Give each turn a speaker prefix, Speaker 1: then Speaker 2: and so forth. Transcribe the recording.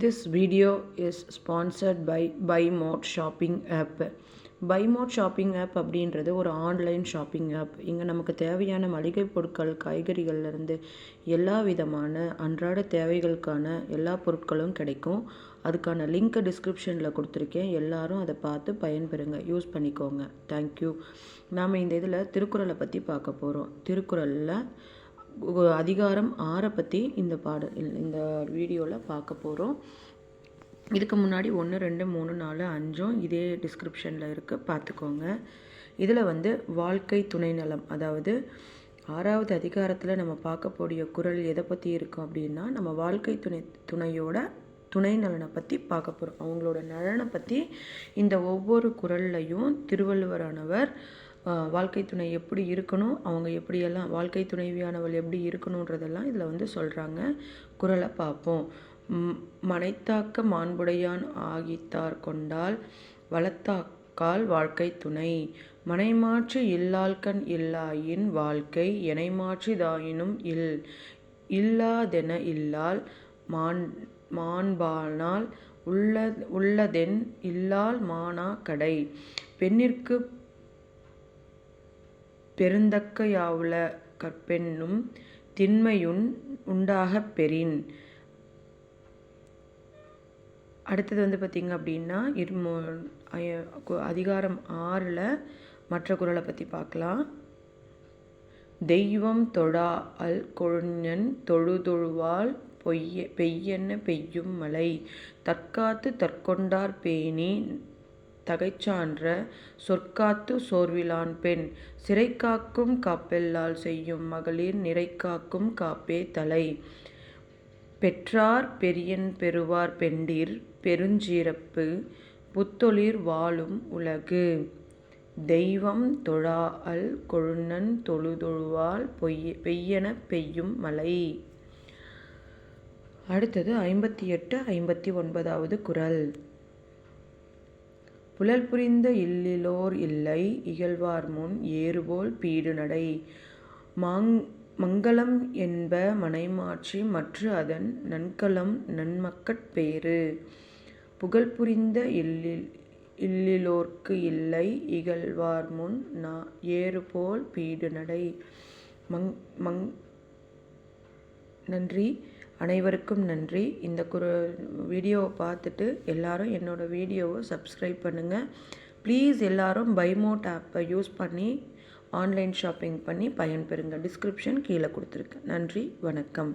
Speaker 1: This video is sponsored by BuyMode shopping app. BuyMode shopping app அப்படின்றது ஒரு online shopping app. இங்கே நமக்கு தேவையான மளிகை பொருட்கள், காய்கறிகள்லேருந்து எல்லா விதமான அன்றாட தேவைகளுக்கான எல்லா பொருட்களும் கிடைக்கும். அதுக்கான லிங்க் டிஸ்கிரிப்ஷனில் கொடுத்துருக்கேன். எல்லாரும் அதை பார்த்து பயன்பெறுங்க, யூஸ் பண்ணிக்கோங்க. தேங்க்யூ. நாம் இந்த இதில் திருக்குறளை பற்றி பார்க்க போகிறோம். திருக்குறளில் அதிகாரம் 6 பற்றி இந்த வீடியோவில் பார்க்க போகிறோம். இதுக்கு முன்னாடி 1, 2, 3, 4, 5 இதே டிஸ்கிரிப்ஷனில் இருக்குது, பார்த்துக்கோங்க. இதில் வாழ்க்கை துணை நலம், அதாவது 6வது அதிகாரத்தில் நம்ம பார்க்கக்கூடிய குறள் எதை பற்றி இருக்கும் அப்படின்னா, நம்ம வாழ்க்கை துணையோட துணை நலனை பற்றி பார்க்க போகிறோம். அவங்களோட நலனை பற்றி இந்த ஒவ்வொரு குறள்லையும் திருவள்ளுவரானவர் வாழ்க்கை துணை எப்படி இருக்கணும், அவங்க எப்படியெல்லாம் வாழ்க்கை துணைவியானவள் எப்படி இருக்கணுன்றதெல்லாம் இதில் சொல்கிறாங்க. குறளை பார்ப்போம். மனைத்தாக்க மாண்புடையான் ஆகித்தார் கொண்டால் வளத்தாக்கால் வாழ்க்கை துணை. மனைமாற்று இல்லாள்கண் இல்லாயின் வாழ்க்கை எனைமாற்றி தாயினும் இல்லாதென இல்லால் மாண்பானால் உள்ளதென் இல்லால் மானா கடை. பெண்ணிற்கு பெருந்தக்க யாவுல கற்பென்னும் திண்மையுன் உண்டாகப் பெறின். அடுத்தது பார்த்திங்க அப்படின்னா அதிகாரம் 6ல் மற்ற குறளை பற்றி பார்க்கலாம். தெய்வம் தொழா அல் கொழுஞன் தொழுதொழுவால் பெய்யென பெய்யும் மழை. தற்காத்து தற்கொண்டார் பேணி தகைச்சான்ற சொற்காத்து சோர்விலான் பெண். சிறைக்காக்கும் காப்பெல்லால் செய்யும் மகளிர் நிறைக்காக்கும் காப்பே தலை. பெற்றார் பெரியன் பெறுவார் பெண்டிர் பெருஞ்சிறப்பு புத்தொழிற் வாழும் உலகு. தெய்வம் தொழா அல் கொழுநன் தொழுதொழுவால் பெய்யென பெய்யும் மழை. அடுத்தது 58, 59வது குறள். புலல் புரிந்த இல்லிலோர் இல்லை இகழ்வார் முன் ஏறுபோல் பீடு நடை. மங்களம் என்ப மனைமாற்றி மற்று அதன் நன்கலம் நன்மக்கட் பேறு. புகழ் புரிந்த இல்லிலோர்க்கு இல்லை இகழ்வார் முன் ஏறுபோல் பீடு நடை. நன்றி, அனைவருக்கும் நன்றி. இந்த வீடியோவை பார்த்துட்டு எல்லாரும் என்னோடய வீடியோவை சப்ஸ்கிரைப் பண்ணுங்கள். ப்ளீஸ் எல்லாரும் BuyMode ஆப்பை யூஸ் பண்ணி ஆன்லைன் ஷாப்பிங் பண்ணி பயன்பெறுங்க. டிஸ்கிரிப்ஷன் கீழே கொடுத்துருக்கு. நன்றி, வணக்கம்.